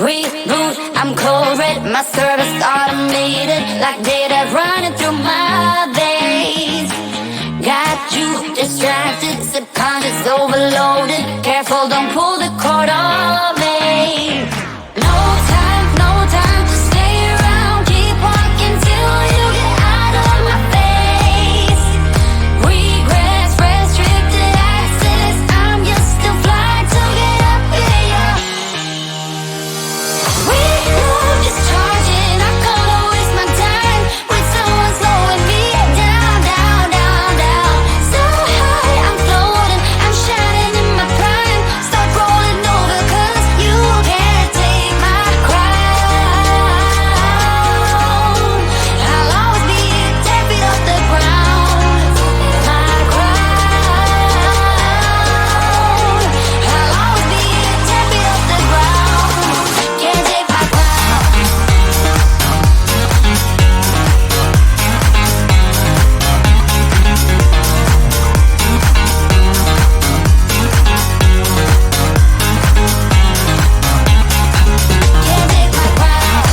Reboot, I'm cold red, my service automated, like data running through my veins. Got you distracted, subconscious overloaded. Careful, don't pull the cord on me. No time, no time to stay around. Keep walking till you get out of my face. Regrets, restricted access. I'm just a flight to get up in ya. We love discharging. I can't waste my time with someone slowing me down, down, down, down. So high, I'm floating, I'm shining in my prime. Start rolling over 'cause you can't take my crown. I'll always be 10 feet off the ground. My crown. I'll always be 10 feet off the ground. Can't take my crown. Can't take my crown.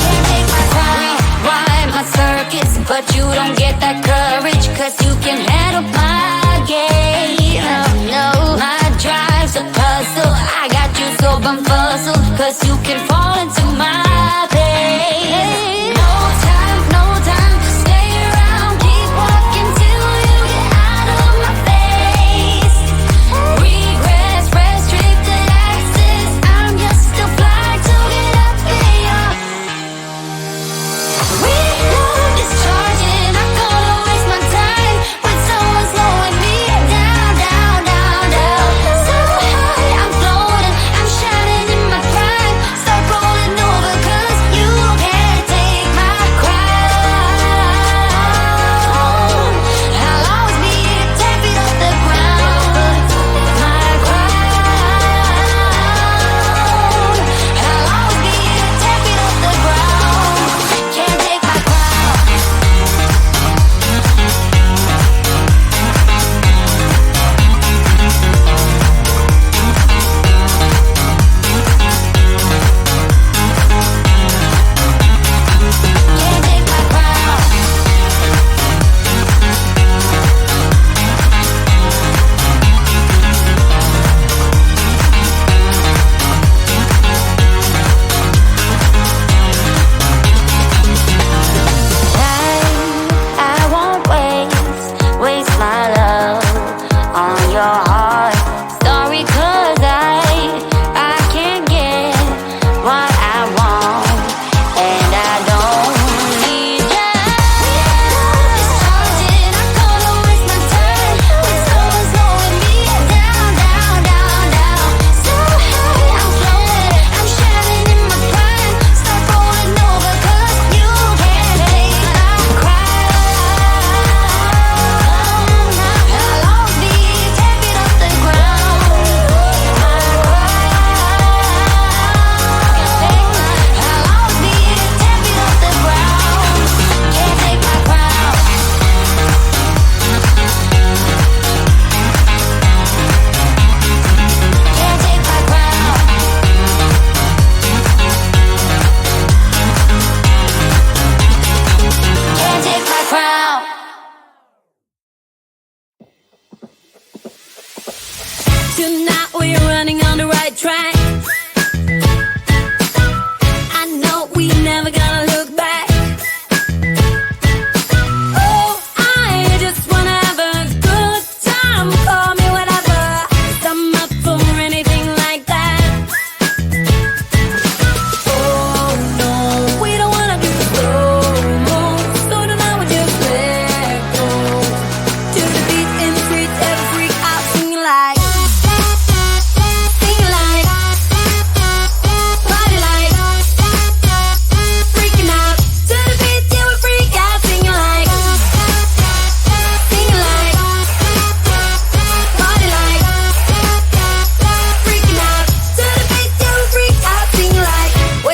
Can't take my crown. Ride my circuits, but you don't get that courage, 'cause you can handle my game. No, my drive's a puzzle. I got you so bumfuzzled, 'cause you can fall into my pain. No time, no time to stay around. Keep walking till you get out of my face. Regrets, restricted access. I'm just a flight to get up in ya. We love discharging. I can't waste my time with someone slowing me down, down, down, down. So high, I'm floating, I'm shining in my prime. Start rolling over 'cause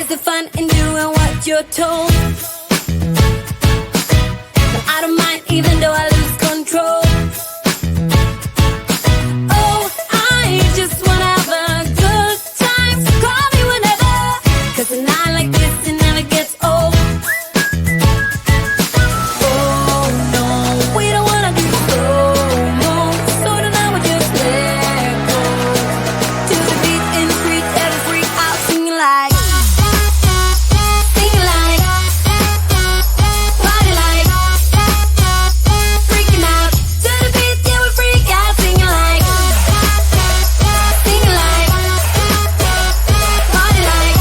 Is it fun in doing what you're told? No, I don't mind even though I lose control. Oh, I just wanna have a good time, so call me whenever, 'cause a night like this, it never gets old. Oh no, we don't wanna do slow-mo, so tonight we just let go. To the beat in the street, every freak out singing like, party like, freaking out. To the beat, yeah, we freak out singing like, party like,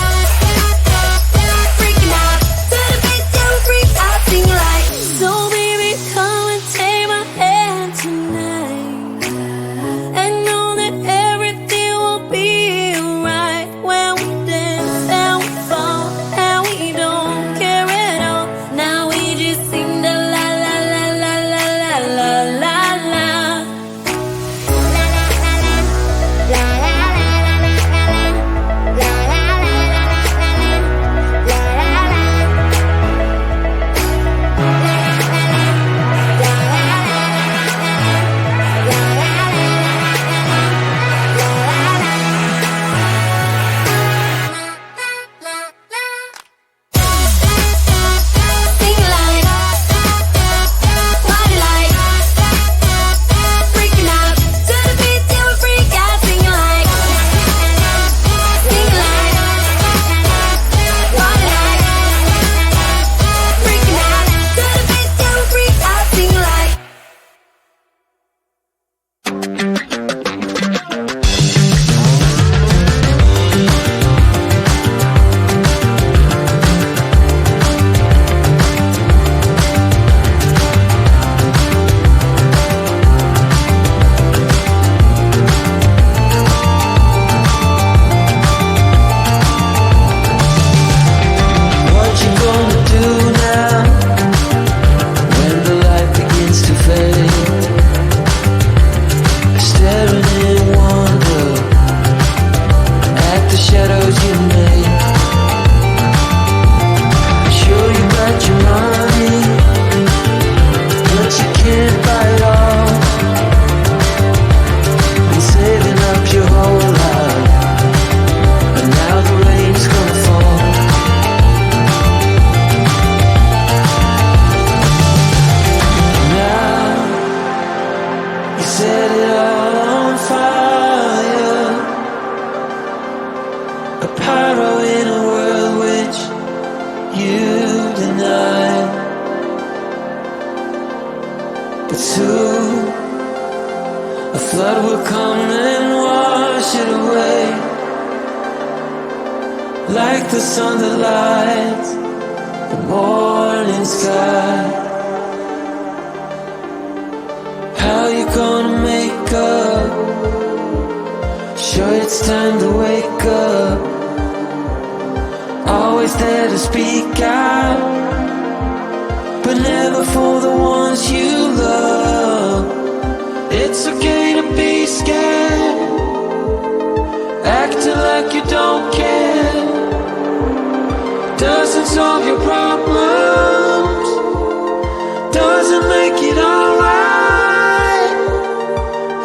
freaking out. To the beat, yeah, we freak out singing like. So baby, come and take my hand tonight, and know that everything will be alright when we dance and we fall and we don't care at all. Now we just sing the la la la la la la la la la. Sing like, party like, freaking out. To the beat, yeah, we freak out singing like, party like, freaking out. To the beat, yeah, we freak out singing like. What you gonna do now when the light begins to fade? Staring in wonder at the shadows you made. Sure you got your money, but you can't buy it all. Been saving up your whole life, and now the rain's gonna fall. Now you set it all on fire, a pyro in a world which you deny. But soon a flood will come and wash it away, like the sun that lights the morning sky. How you gonna make up? Sure it's time to wake up. Always there to speak out, but never for the ones you love. It's okay to be scared, acting like you don't care. Doesn't solve your problems, doesn't make it alright.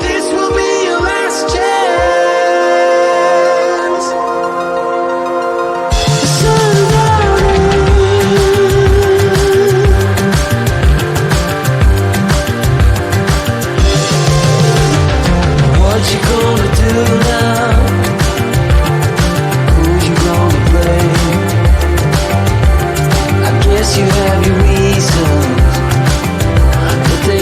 This will be your last chance. What you gonna do now? Who you gonna blame? I guess you have your reasons, but they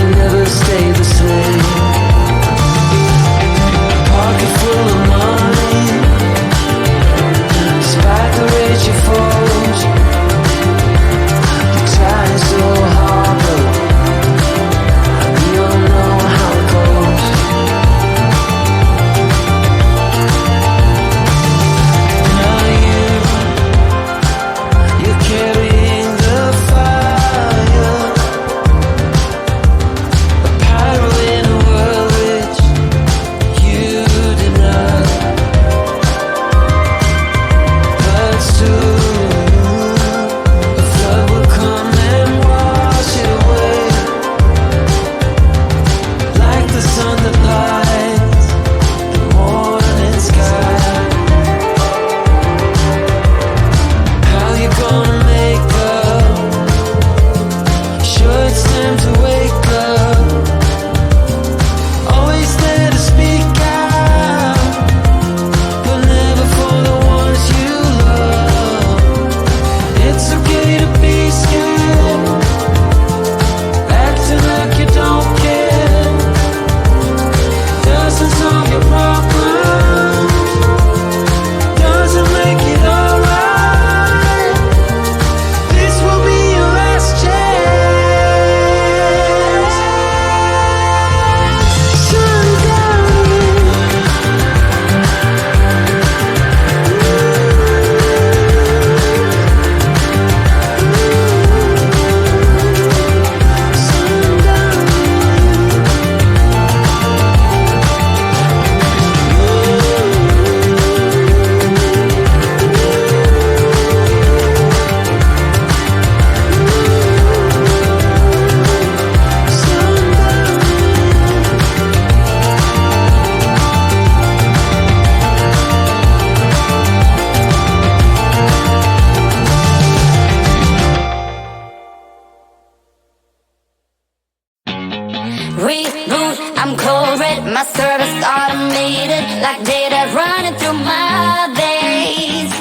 my service automated, like data running through my veins.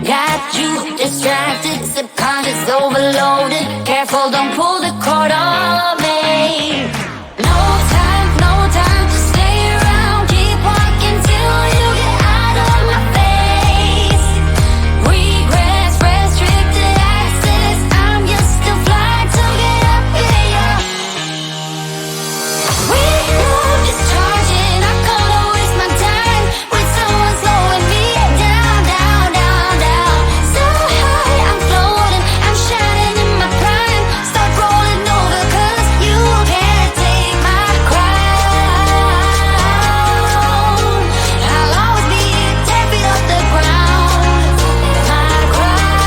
Got you distracted, subconscious overloaded. Careful, don't pull the cord on me. No time to stay around. Keep walking till you get out of my face. Regrets, restricted access. I'm just a flight to get up in ya. We know just charging. I can't waste my time with someone slowing me down, down, down, down. So high, I'm floating, I'm shining in my prime. Start rolling over 'cause you can't take my crown. I'll always be 10 feet off the ground. My crown.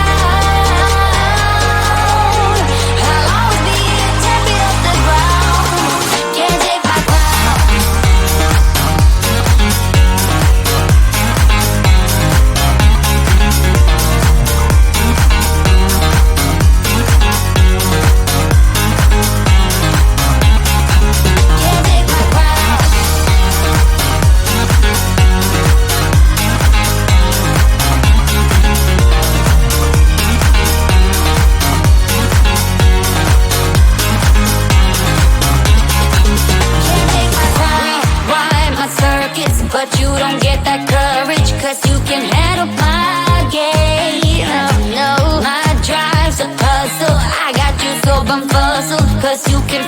I'll always be 10 feet off the ground. Can't take my crown. Can't take my crown. Can't take my crown. Rewind my circuits, but you don't get that courage, 'cause you can handle my game. Oh no, my drive's a puzzle. I got you so bumfuzzled, 'cause you can